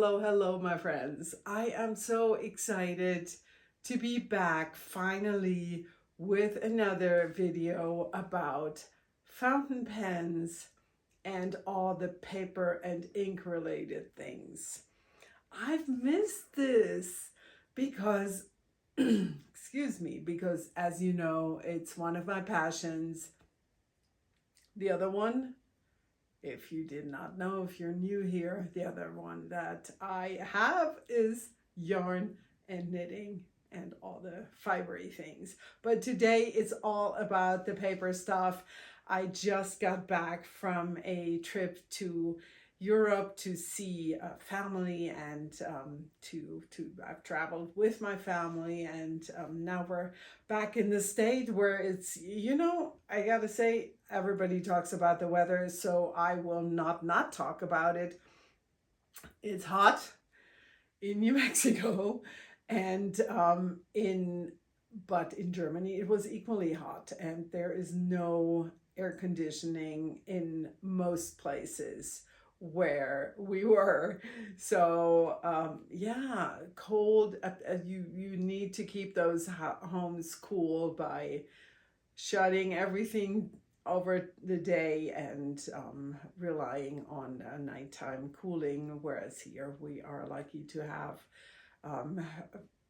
hello, my friends. I am so excited to be back finally with another video about fountain pens and all the paper and ink related things. I've missed this because, excuse me, because as you know, it's one of my passions. The other one, if you did not know, if you're new here, the other one that I have is yarn and knitting and all the fibery things. But today it's all about the paper stuff. I just got back from a trip to Europe to see family and I've traveled with my family, and now we're back in the state where it's, I gotta say, everybody talks about the weather, so I will not talk about it. It's hot in New Mexico, and but in Germany it was equally hot, and there is no air conditioning in most places where we were. So yeah, cold. You need to keep those homes cool by shutting everything over the day and relying on nighttime cooling, whereas here we are lucky to have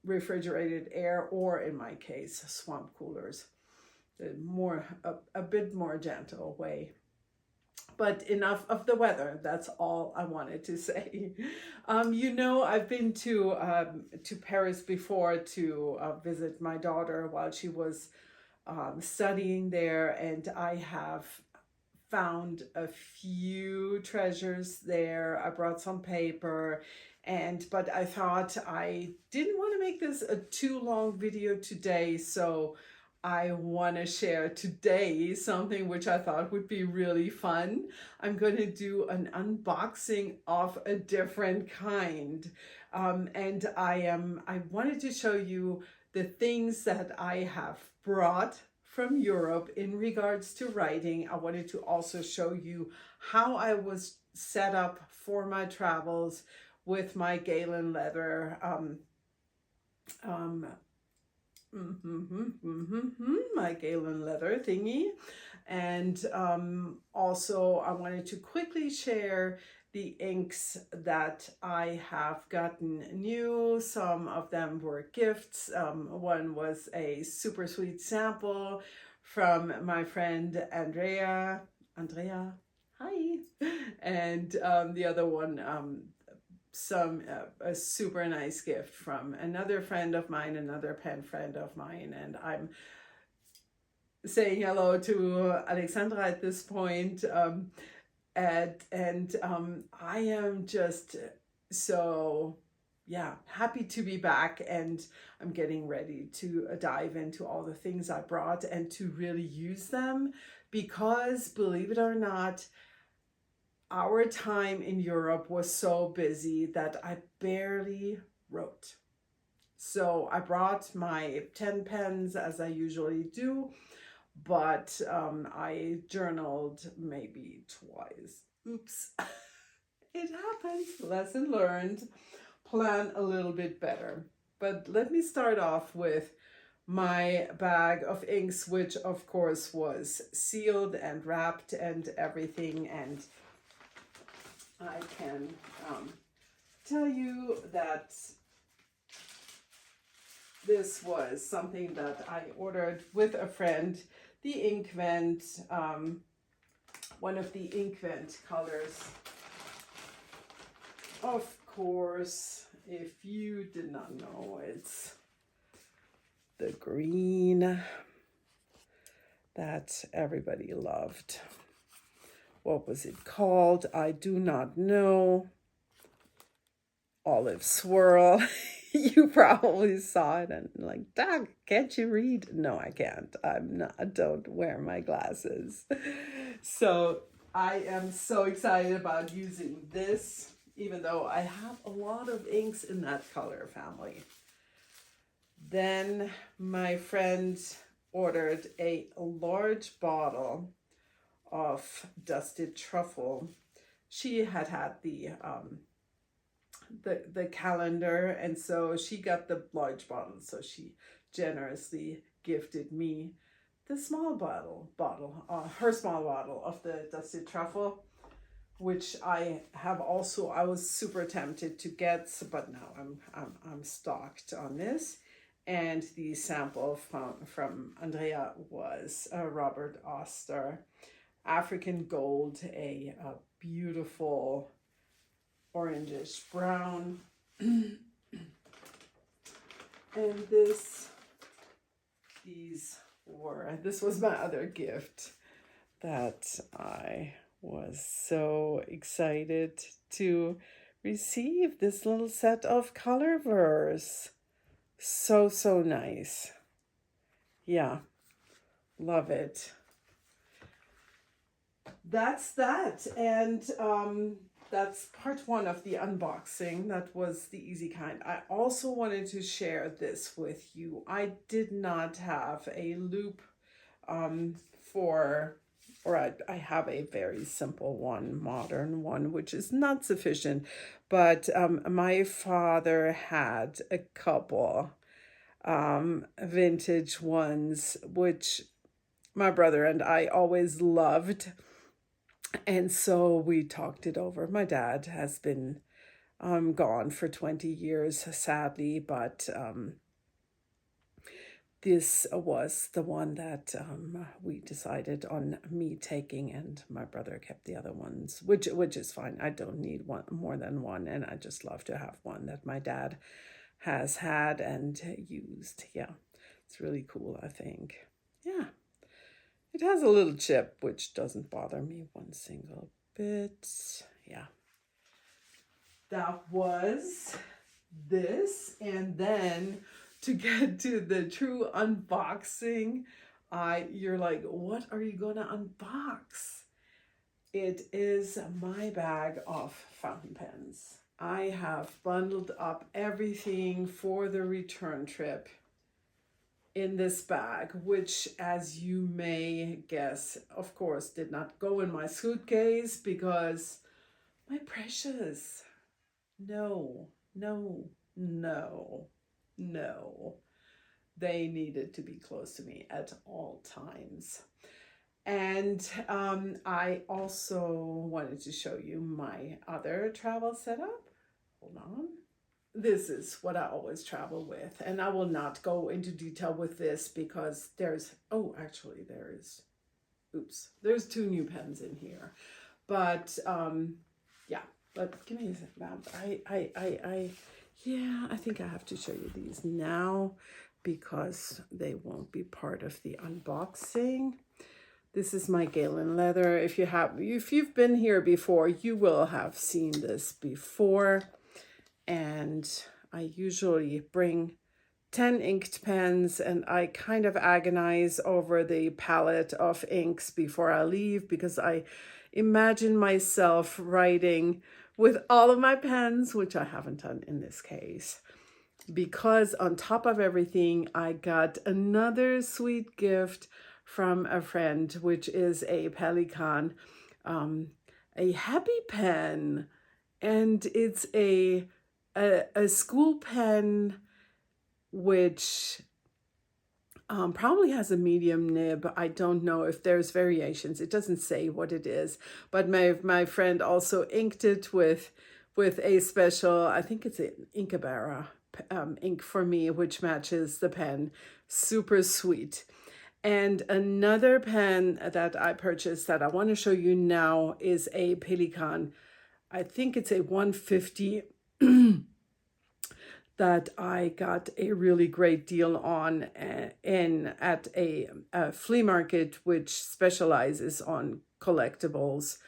refrigerated air, or in my case, swamp coolers. A bit more gentle way. But enough of the weather. That's all I wanted to say. I've been to Paris before to visit my daughter while she was studying there, and I have found a few treasures there. I brought some paper, but I thought I didn't want to make this a too long video today, so I want to share today something which I thought would be really fun. I'm going to do an unboxing of a different kind, and I wanted to show you the things that I have brought from Europe in regards to writing. I wanted to also show you how I was set up for my travels with my Galen leather my Galen leather thingy. And also I wanted to quickly share the inks that I have gotten new. Some of them were gifts. One was a super sweet sample from my friend Andrea, hi. And the other one, a super nice gift from another friend of mine, another pen friend of mine, and I'm saying hello to Alexandra at this point. I am just so happy to be back, and I'm getting ready to dive into all the things I brought and to really use them, because believe it or not, our time in Europe was so busy that I barely wrote. So I brought my 10 pens as I usually do, but I journaled maybe twice. Oops. It happens. Lesson learned. Plan a little bit better. But let me start off with my bag of inks, which of course was sealed and wrapped and everything, and I can tell you that this was something that I ordered with a friend. The Inkvent, one of the Inkvent colors. Of course, if you did not know, it's the green that everybody loved. What was it called? I do not know. Olive Swirl. You probably saw it and like, Doug, can't you read? No, I can't. I don't wear my glasses. So I am so excited about using this, even though I have a lot of inks in that color family. Then my friend ordered a large bottle of dusted truffle. She had the the calendar, and so she got the large bottle, so she generously gifted me the small bottle, her small bottle of the dusted truffle, which I have also. I was super tempted to get, but now I'm stocked on this. And the sample from Andrea was a Robert Oster African Gold, a beautiful orangish brown. And this was my other gift that I was so excited to receive, this little set of color verse. So nice. Yeah, love it. That's that. And that's part one of the unboxing. That was the easy kind. I also wanted to share this with you. I did not have a loop I have a very simple one, modern one, which is not sufficient. But my father had a couple vintage ones, which my brother and I always loved. And so we talked it over. My dad has been gone for 20 years, sadly, but this was the one that we decided on me taking, and my brother kept the other ones, which is fine. I don't need one more than one, and I just love to have one that my dad has had and used. Yeah, it's really cool, I think. Yeah. It has a little chip, which doesn't bother me one single bit. Yeah. That was this. And then to get to the true unboxing, you're like, what are you going to unbox? It is my bag of fountain pens. I have bundled up everything for the return trip in this bag, which, as you may guess, of course, did not go in my suitcase because my precious, no, they needed to be close to me at all times. And I also wanted to show you my other travel setup. Hold on. This is what I always travel with, and I will not go into detail with this because there's there's two new pens in here, but yeah, but give me a second. I think I have to show you these now because they won't be part of the unboxing. This is my Galen leather. If you've been here before, you will have seen this before. And I usually bring 10 inked pens, and I kind of agonize over the palette of inks before I leave because I imagine myself writing with all of my pens, which I haven't done in this case. Because on top of everything, I got another sweet gift from a friend, which is a Pelikan, a happy pen, and it's a school pen, which probably has a medium nib. I don't know if there's variations. It doesn't say what it is, but my friend also inked it with a special, I think it's an Inkabara ink for me, which matches the pen. Super sweet. And another pen that I purchased that I want to show you now is a Pelikan. I think it's a 150 that I got a really great deal on at a flea market, which specializes on collectibles.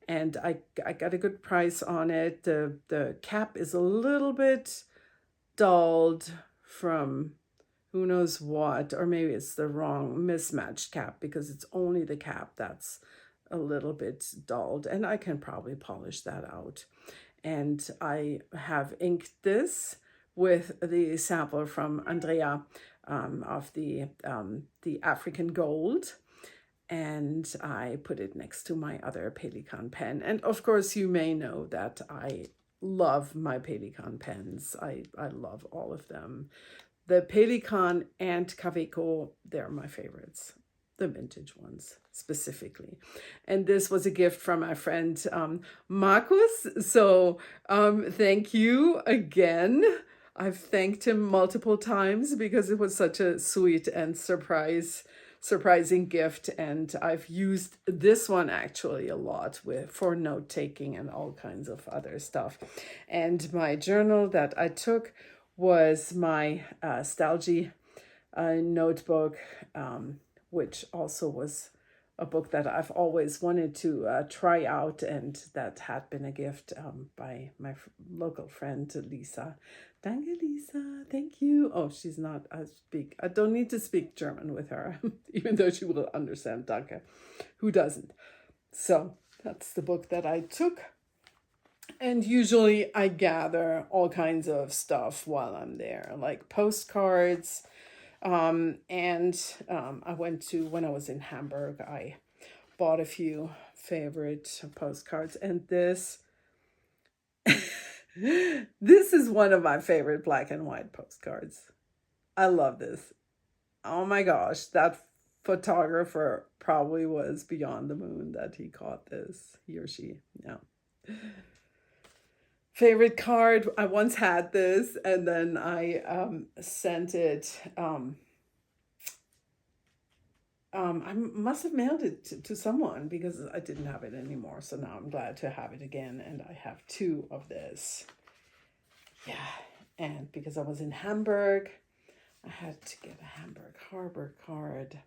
And I got a good price on it. The cap is a little bit dulled from who knows what, or maybe it's the wrong mismatched cap because it's only the cap that's a little bit dulled, and I can probably polish that out. And I have inked this with the sample from Andrea of the African Gold, and I put it next to my other Pelikan pen. And of course, you may know that I love my Pelikan pens. I love all of them. The Pelikan and Kaweco, they're my favorites. The vintage ones specifically. And this was a gift from my friend Marcus. So thank you again. I've thanked him multiple times because it was such a sweet and surprising gift, and I've used this one actually a lot for note taking and all kinds of other stuff. And my journal that I took was my Stalgy notebook, which also was a book that I've always wanted to try out, and that had been a gift by my local friend Lisa. Danke, Lisa. Thank you. Oh, she's not. I don't need to speak German with her, even though she will understand Danke. Who doesn't? So that's the book that I took. And usually I gather all kinds of stuff while I'm there, like postcards. I went to, when I was in Hamburg, I bought a few favorite postcards, and this this is one of my favorite black and white postcards. I love this. Oh my gosh, that photographer probably was beyond the moon that he caught this, he or she. Yeah. Favorite card, I once had this, and then I sent it. I must have mailed it to someone because I didn't have it anymore. So now I'm glad to have it again, and I have two of this. Yeah, and because I was in Hamburg, I had to get a Hamburg Harbor card.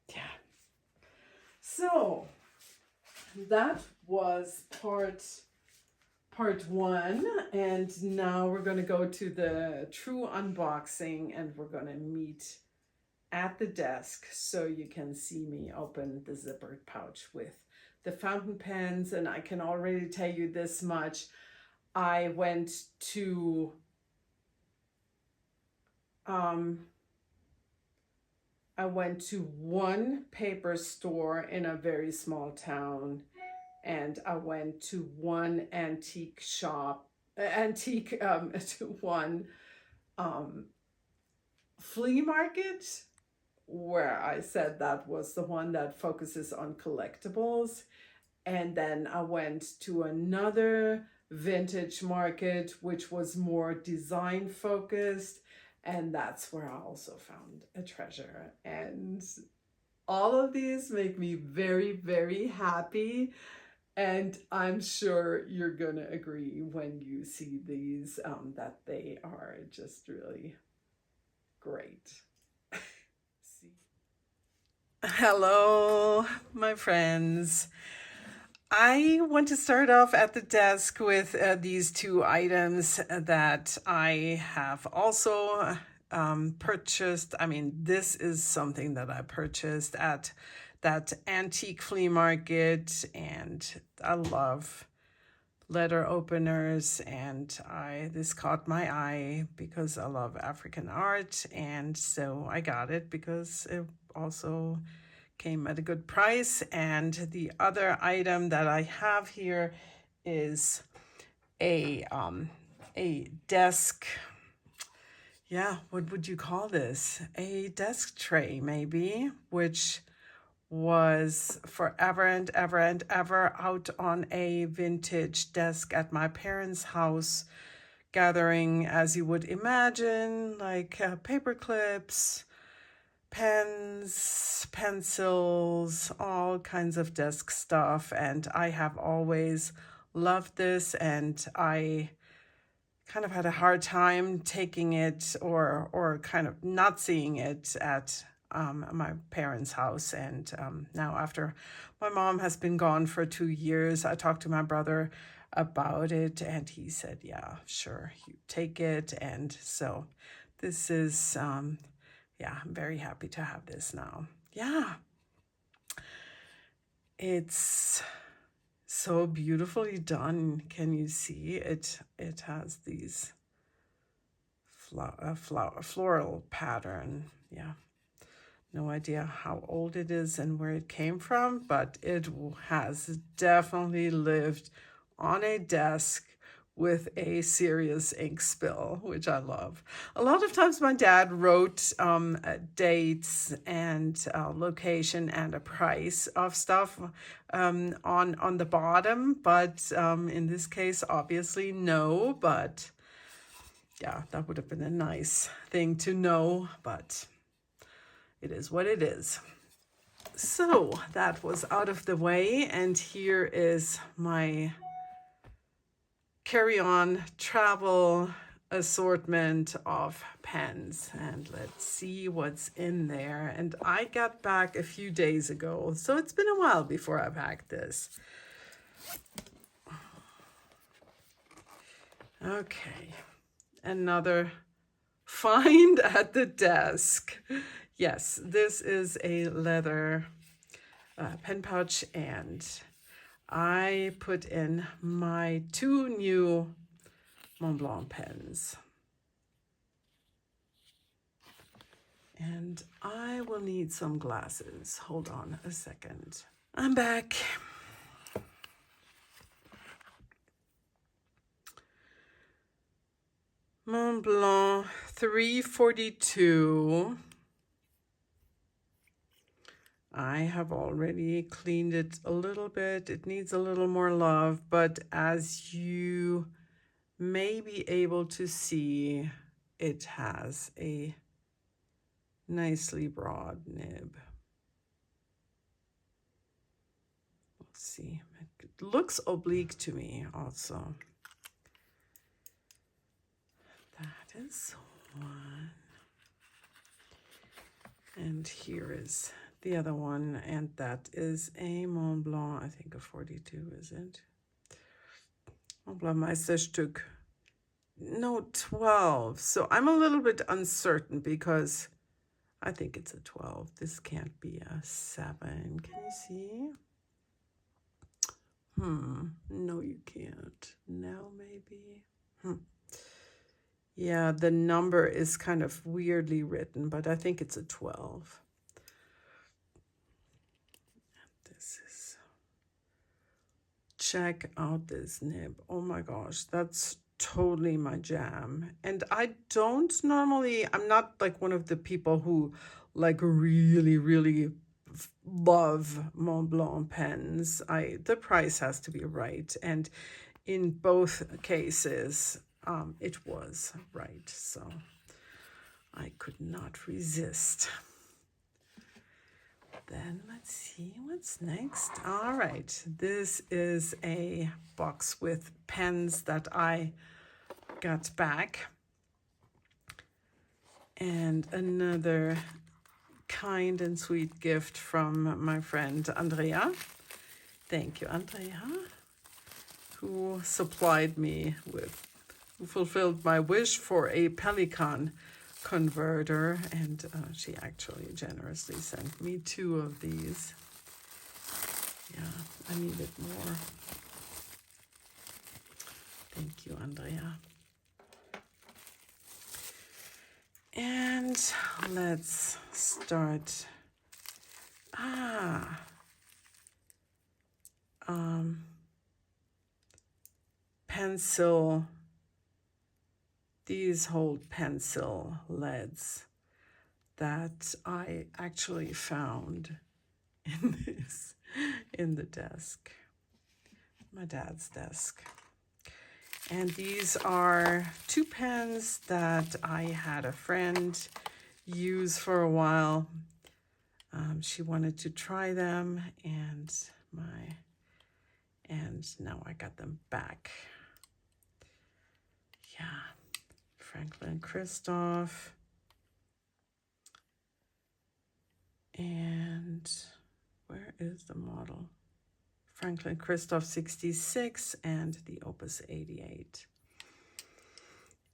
Yeah. So that was part one, and now we're going to go to the true unboxing, and we're going to meet at the desk so you can see me open the zippered pouch with the fountain pens. And I can already tell you this much. I went to one paper store in a very small town, and I went to one antique shop, to one flea market, where I said that was the one that focuses on collectibles. And then I went to another vintage market, which was more design focused. And that's where I also found a treasure. And all of these make me very, very happy. And I'm sure you're going to agree when you see these that they are just really great. Hello, my friends. I want to start off at the desk with these two items that I have also purchased. I mean, this is something that I purchased at that antique flea market, and I love letter openers, and this caught my eye because I love African art, and so I got it because it also came at a good price. And the other item that I have here is a desk, yeah, what would you call this? A desk tray, maybe, which was forever and ever and ever out on a vintage desk at my parents' house, gathering, as you would imagine, like paper clips, pens, pencils, all kinds of desk stuff. And I have always loved this, and I kind of had a hard time taking it or kind of not seeing it at my parents' house. And now, after my mom has been gone for 2 years, I talked to my brother about it, and he said, yeah, sure, you take it. And so this is, yeah, I'm very happy to have this now. Yeah. It's so beautifully done. Can you see it? It has these floral pattern. Yeah. No idea how old it is and where it came from, but it has definitely lived on a desk with a serious ink spill, which I love. A lot of times my dad wrote dates and location and a price of stuff on the bottom, but in this case, obviously no, but yeah, that would have been a nice thing to know, but it is what it is. So that was out of the way, and here is my carry-on travel assortment of pens, and let's see what's in there. And I got back a few days ago, so it's been a while before I packed this. Okay, another find at the desk. Yes, this is a leather pen pouch, and I put in my 2 new Montblanc pens. And I will need some glasses. Hold on a second. I'm back. Montblanc 342. I have already cleaned it a little bit. It needs a little more love, but as you may be able to see, it has a nicely broad nib. Let's see. It looks oblique to me also. That is one. And here is the other one, and that is a Montblanc, I think a 42, is it? Montblanc Meisterstück. No, 12. So I'm a little bit uncertain because I think it's a 12. This can't be a 7. Can you see? No, you can't. Now maybe. Yeah, the number is kind of weirdly written, but I think it's a 12. This is... Check out this nib. Oh my gosh, that's totally my jam. And I don't normally, I'm not like one of the people who like really love Montblanc pens. The price has to be right, and in both cases it was right, so I could not resist. Then let's see what's next. All right, this is a box with pens that I got back, and another kind and sweet gift from my friend Andrea. Thank you, Andrea, who supplied me with, who fulfilled my wish for a Pelican converter, and she actually generously sent me 2 of these. Yeah, I needed more. Thank you, Andrea. And let's start. Pencil. These hold pencil leads that I actually found in the desk, my dad's desk. And these are 2 pens that I had a friend use for a while. She wanted to try them, and now I got them back. Yeah, Franklin Christoph. And where is the model? Franklin Christoph 66 and the Opus 88.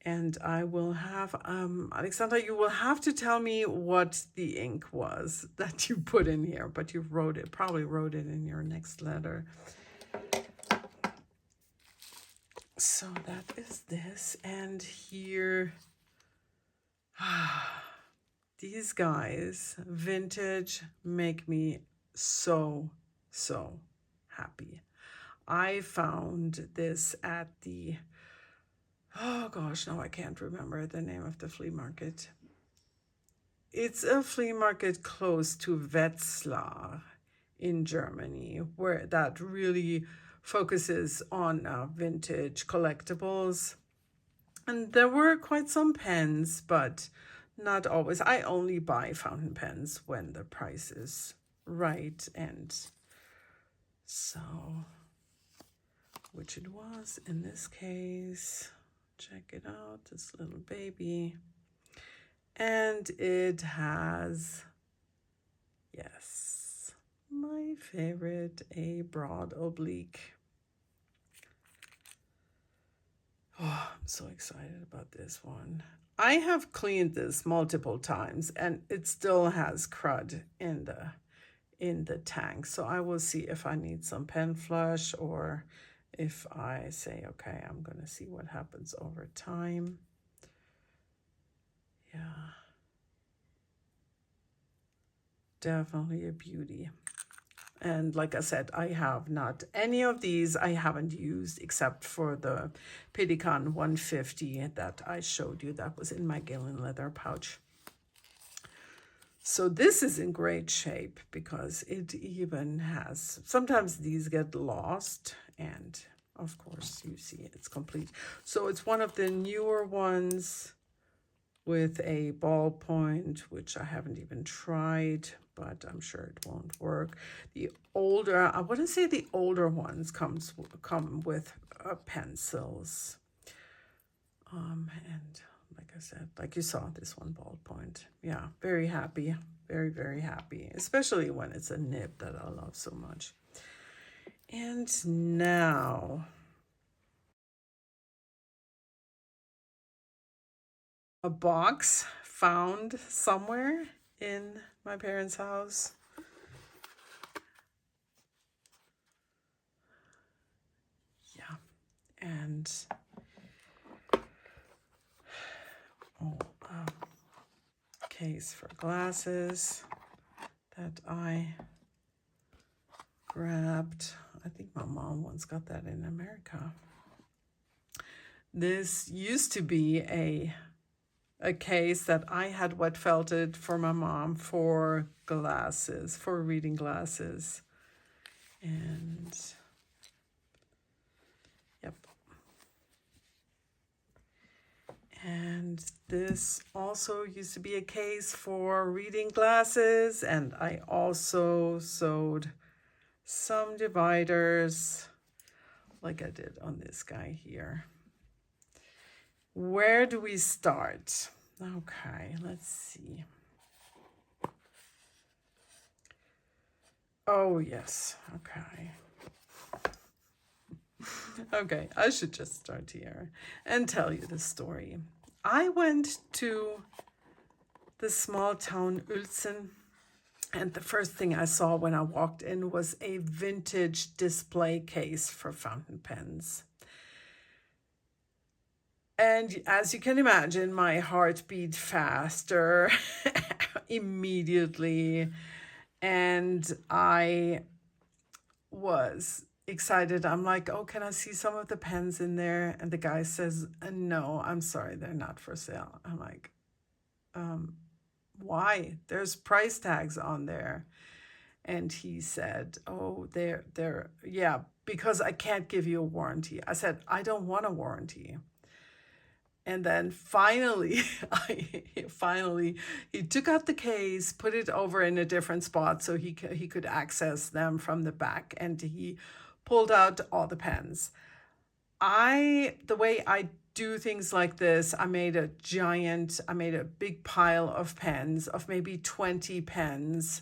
And I will have, Alexandra, you will have to tell me what the ink was that you put in here, but you probably wrote it in your next letter. So that is this, and here, these guys, vintage, make me so happy. I found this at the, oh gosh, now I can't remember the name of the flea market. It's a flea market close to Wetzlar in Germany, where that really focuses on vintage collectibles. And there were quite some pens, but not always. I only buy fountain pens when the price is right. And so, which it was in this case. Check it out, this little baby. And it has, yes, my favorite, a broad oblique. Oh, I'm so excited about this one. I have cleaned this multiple times and it still has crud in the tank. So I will see if I need some pen flush, or if I say, okay, I'm gonna see what happens over time. Yeah, definitely a beauty. And like I said, I have not any of these I haven't used except for the Pedicon 150 that I showed you that was in my Galen leather pouch. So this is in great shape because it even has, sometimes these get lost, and of course you see it's complete. So it's one of the newer ones with a ballpoint, which I haven't even tried, but I'm sure it won't work. The older, I wouldn't say the older ones come with pencils. And like I said, like you saw, this one ballpoint. Yeah, very happy, very, very happy, especially when it's a nib that I love so much. And now, a box found somewhere in my parents' house. Yeah, and case for glasses that I grabbed. I think my mom once got that in America. This used to be a case that I had wet felted for my mom for glasses, for reading glasses. And yep. And this also used to be a case for reading glasses, and I also sewed some dividers like I did on this guy here. Where do we start? Okay, let's see. Oh, yes, okay. Okay, I should just start here and tell you the story. I went to the small town Uelzen, and the first thing I saw when I walked in was a vintage display case for fountain pens. And as you can imagine, my heart beat faster immediately, and I was excited. I'm like, oh, can I see some of the pens in there? And the guy says, no, I'm sorry, they're not for sale. I'm like, why? There's price tags on there. And he said, oh, they're, yeah, because I can't give you a warranty. I said, I don't want a warranty. And then finally, he took out the case, put it over in a different spot so he could access them from the back, and he pulled out all the pens. The way I do things like this, I made a big pile of pens, of maybe 20 pens.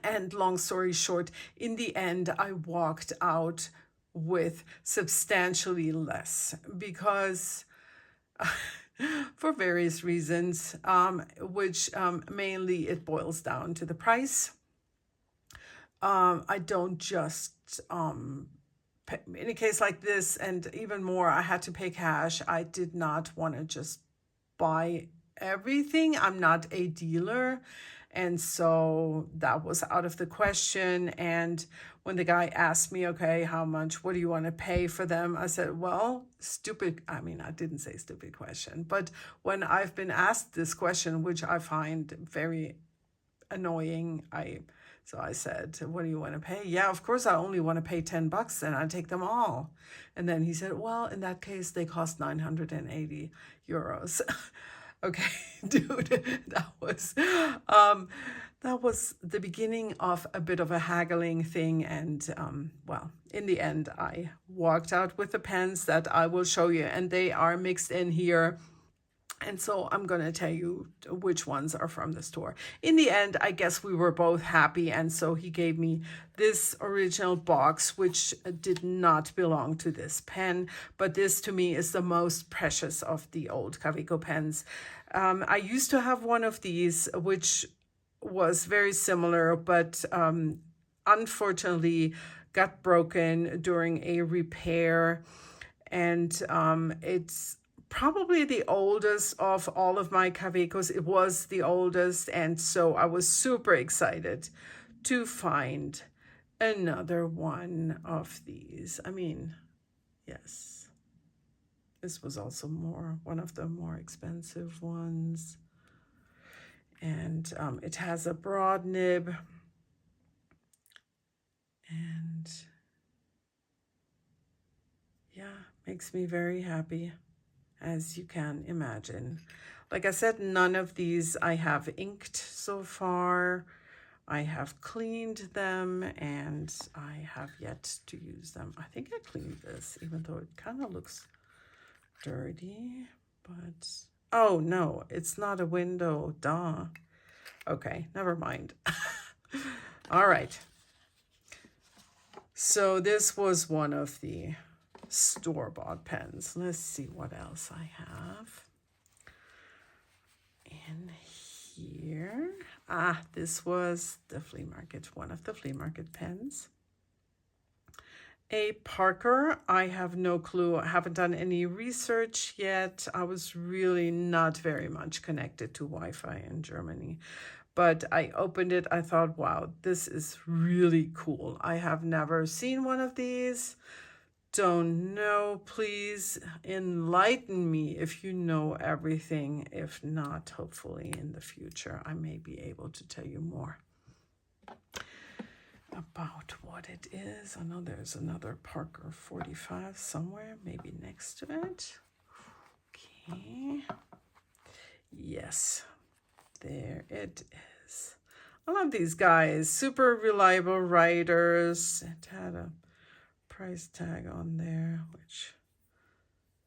And long story short, in the end, I walked out with substantially less because for various reasons, which mainly it boils down to the price. I don't just, in a case like this, and even more, I had to pay cash. I did not want to just buy everything. I'm not a dealer, And so that was out of the question. And when the guy asked me, okay, how much, what do you want to pay for them? I said, well, I didn't say stupid question, but when I've been asked this question, which I find very annoying, so I said, what do you want to pay? Yeah, of course, I only want to pay $10 and I take them all. And then he said, well, in that case, they cost 980 euros. Okay, dude, that was the beginning of a bit of a haggling thing. And well, in the end, I walked out with the pens that I will show you, and they are mixed in here. And so I'm going to tell you which ones are from the store. In the end, I guess we were both happy. And so he gave me this original box, which did not belong to this pen. But this to me is the most precious of the old Kaweco pens. I used to have one of these, which was very similar, but unfortunately got broken during a repair. And it's probably the oldest of all of my Kawecos. It was the oldest, and so I was super excited to find another one of these. I mean, yes, this was also one of the more expensive ones. And it has a broad nib, and yeah, makes me very happy, as you can imagine. Like I said, none of these I have inked so far. I have cleaned them, and I have yet to use them. I think I cleaned this, even though it kind of looks dirty, but oh no, it's not a window, duh. Okay, never mind. All right. So this was one of the store-bought pens. Let's see what else I have in here. This was the flea market, one of the flea market pens. A Parker. I have no clue. I haven't done any research yet. I was really not very much connected to Wi-Fi in Germany. But I opened it. I thought, wow, this is really cool. I have never seen one of these. Don't know. Please enlighten me if you know everything. If not, hopefully in the future, I may be able to tell you more about what it is. I know there's another Parker 45 somewhere, maybe next to it. Okay. Yes, there it is. I love these guys. Super reliable writers. It had a price tag on there, which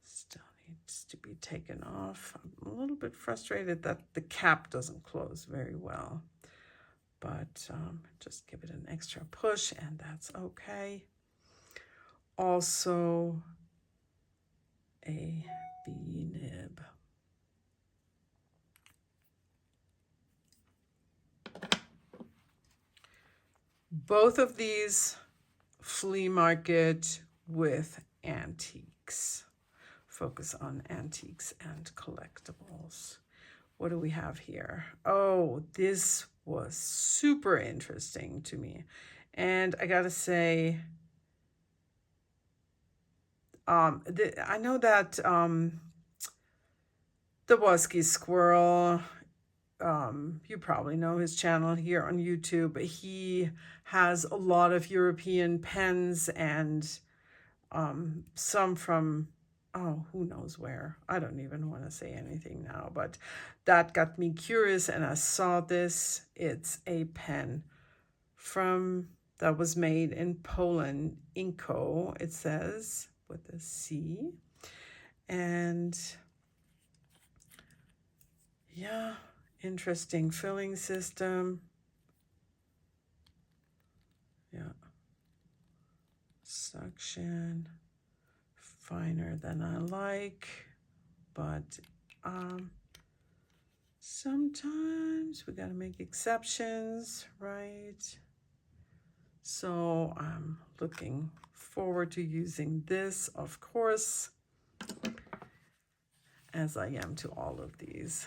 still needs to be taken off. I'm a little bit frustrated that the cap doesn't close very well, but just give it an extra push and that's okay. Also a V nib. Both of these flea market with antiques. Focus on antiques and collectibles. What do we have here? Oh, this was super interesting to me. And I gotta say, I know that the Woski Squirrel, you probably know his channel here on YouTube. He has a lot of European pens and some from, oh, who knows where. I don't even want to say anything now, but that got me curious and I saw this. It's a pen that was made in Poland, Inco, it says, with a C. And yeah, interesting filling system. Yeah. Suction. Finer than I like. But sometimes we gotta make exceptions, right? So I'm looking forward to using this, of course, as I am to all of these.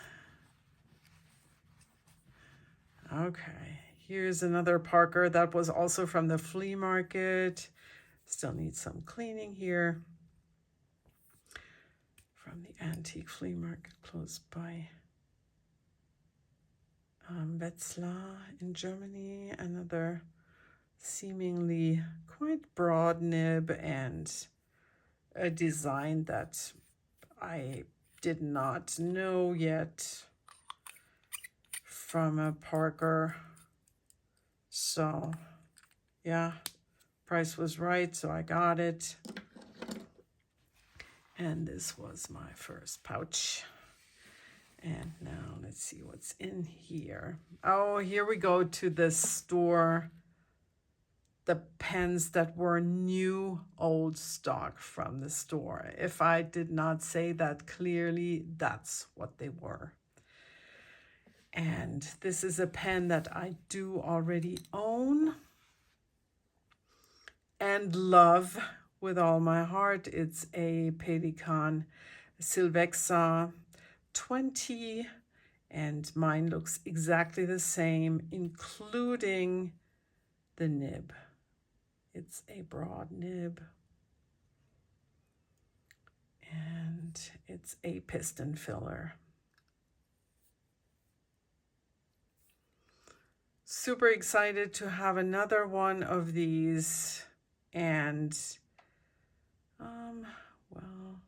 Okay, here's another Parker that was also from the flea market. Still needs some cleaning here. From the antique flea market close by Wetzlar in Germany. Another seemingly quite broad nib and a design that I did not know yet from a Parker. So yeah, price was right, so I got it. And this was my first pouch. And now let's see what's in here. Oh, here we go to the store. The pens that were new old stock from the store. If I did not say that clearly, that's what they were. And this is a pen that I do already own and love with all my heart. It's a Pelikan Silvexa 20, and mine looks exactly the same, including the nib. It's a broad nib, and it's a piston filler. Super excited to have another one of these, and well,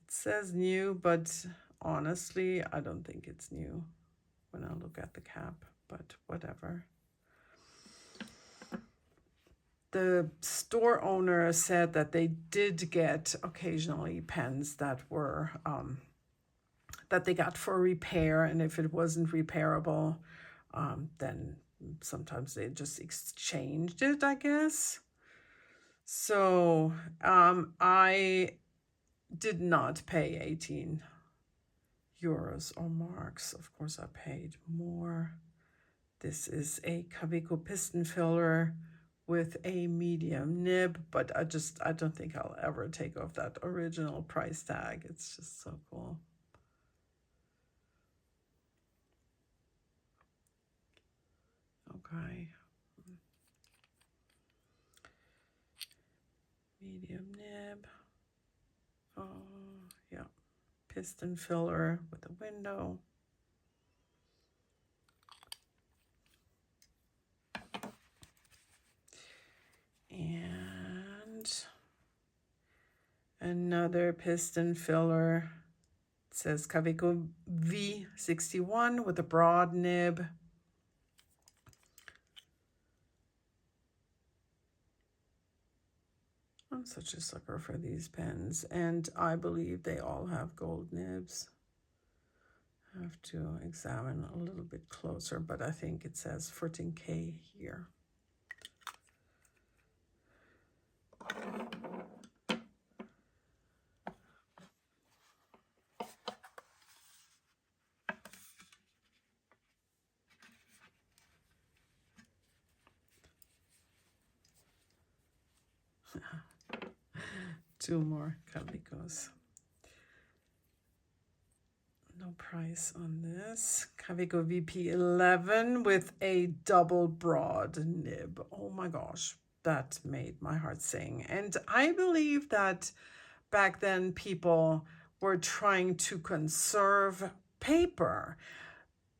it says new, but honestly, I don't think it's new when I look at the cap, but whatever. The store owner said that they did get occasionally pens that were that they got for repair, and if it wasn't repairable, then sometimes they just exchanged it, I guess. So I did not pay 18 euros or marks. Of course, I paid more. This is a Kaweco piston filler with a medium nib, but I don't think I'll ever take off that original price tag. It's just so cool. Okay. Medium nib. Oh, yeah. Piston filler with a window. And another piston filler. It says Kaweco V61 with a broad nib. I'm such a sucker for these pens, and I believe they all have gold nibs. I have to examine a little bit closer, but I think it says 14K here. Two more Kawecos. No price on this. Kaweco VP11 with a double broad nib. Oh my gosh, that made my heart sing. And I believe that back then people were trying to conserve paper.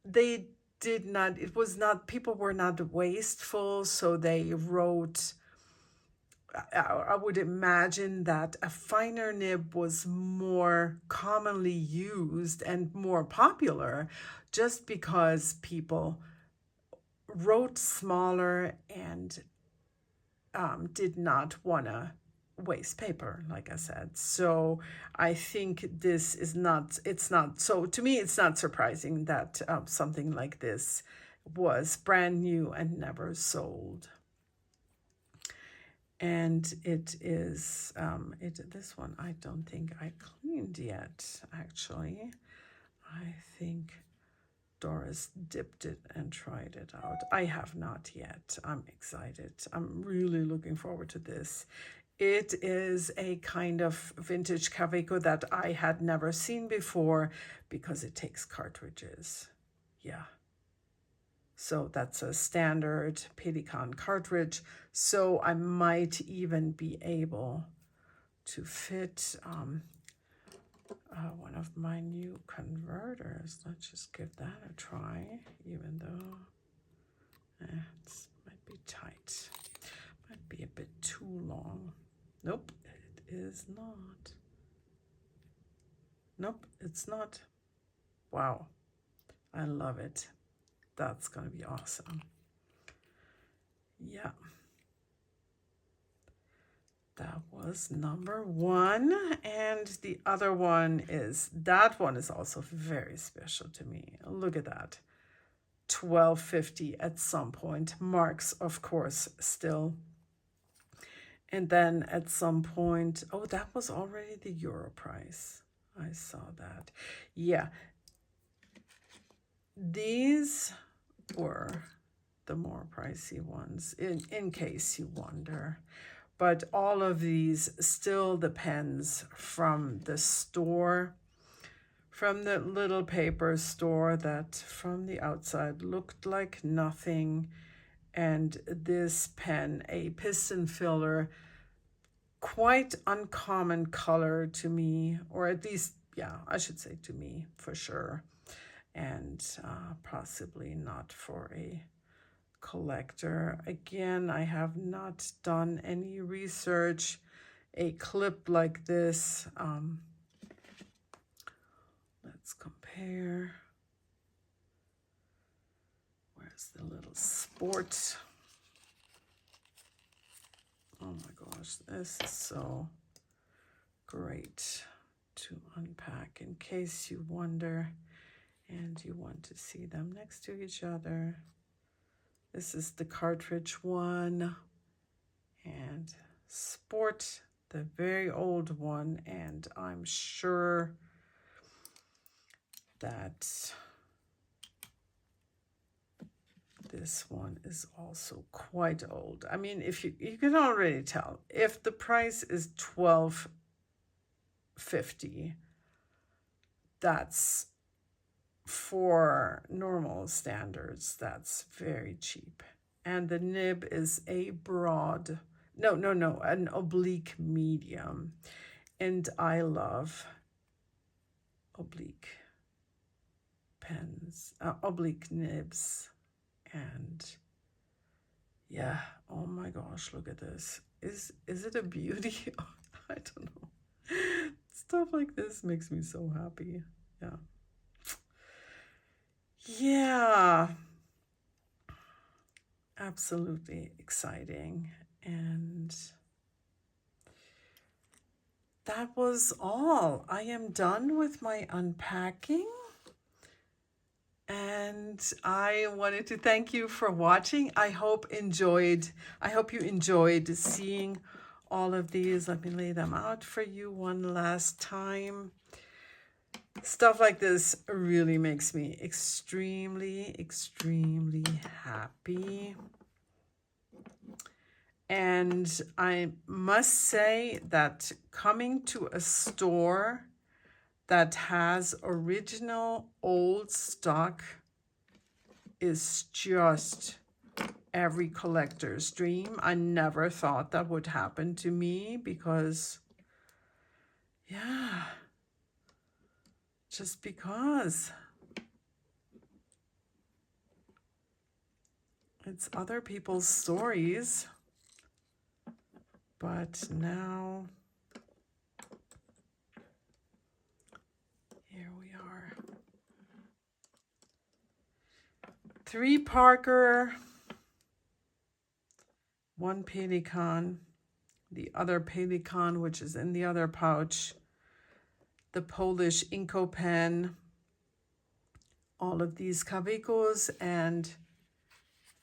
They did not, it was not, people were not wasteful, so they wrote, I would imagine that a finer nib was more commonly used and more popular just because people wrote smaller and did not want to waste paper, like I said. So I think this is not, it's not, so to me, it's not surprising that something like this was brand new and never sold. And it is, this one I don't think I cleaned yet, actually. I think Doris dipped it and tried it out. I have not yet. I'm excited. I'm really looking forward to this. It is a kind of vintage Kaweco that I had never seen before because it takes cartridges. Yeah. So that's a standard Pelikan cartridge. So I might even be able to fit one of my new converters. Let's just give that a try, even though it might be tight. Might be a bit too long. Nope, it is not. Nope, it's not. Wow, I love it. That's gonna be awesome. Yeah. That was number one. And the other one is, that one is also very special to me. Look at that. 12.50 at some point. Marks, of course, still. And then at some point, oh, that was already the euro price. I saw that. Yeah. These were the more pricey ones, in case you wonder. But all of these still the pens from the store, from the little paper store that from the outside looked like nothing. And this pen, a piston filler, quite uncommon color to me, or at least, yeah, I should say to me for sure. And possibly not for a collector. Again, I have not done any research. A clip like this, let's compare. Where's the little sport? Oh my gosh, this is so great to unpack in case you wonder and you want to see them next to each other. This is the cartridge one, and sport, the very old one, and I'm sure that this one is also quite old. I mean, if you can already tell, if the price is $12.50, that's, for normal standards, that's very cheap. And the nib is a broad, an oblique medium. And I love oblique pens, oblique nibs. And yeah, oh my gosh, look at this. Is it a beauty? I don't know. Stuff like this makes me so happy. Yeah. Yeah. Absolutely exciting. And that was all. I am done with my unpacking. And I wanted to thank you for watching. I hope you enjoyed seeing all of these. Let me lay them out for you one last time. Stuff like this really makes me extremely, extremely happy. And I must say that coming to a store that has original old stock is just every collector's dream. I never thought that would happen to me because, yeah, just because it's other people's stories. But now, here we are. 3 Parker, 1 Pelikan, the other Pelikan, which is in the other pouch, the Polish Inco pen, all of these Kawecos, and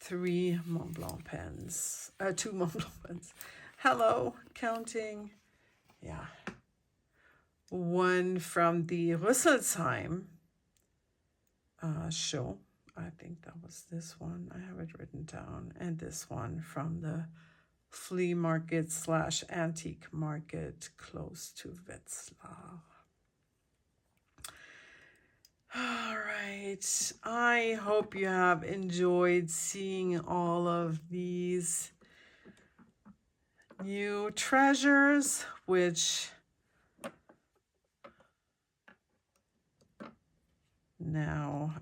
3 Mont Blanc pens, 2 Mont Blanc pens. Hello, counting. Yeah. 1 from the Rüsselsheim show. I think that was this one. I have it written down. And this one from the flea market / antique market close to Wetzlar. All right. I hope you have enjoyed seeing all of these new treasures, which now,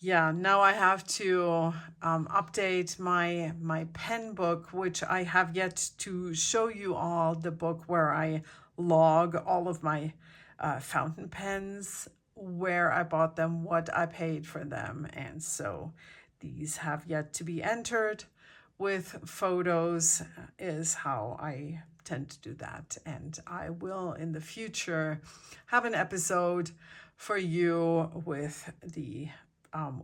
now I have to update my pen book, which I have yet to show you all, the book where I log all of my fountain pens, where I bought them, what I paid for them. And so these have yet to be entered. With photos is how I tend to do that. And I will in the future have an episode for you with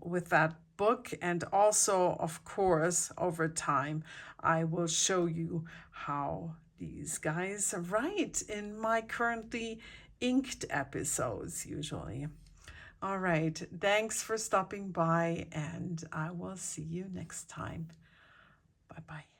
with that book, and also, of course, over time, I will show you how these guys write in my currently inked episodes, usually. All right, thanks for stopping by, and I will see you next time. Bye bye.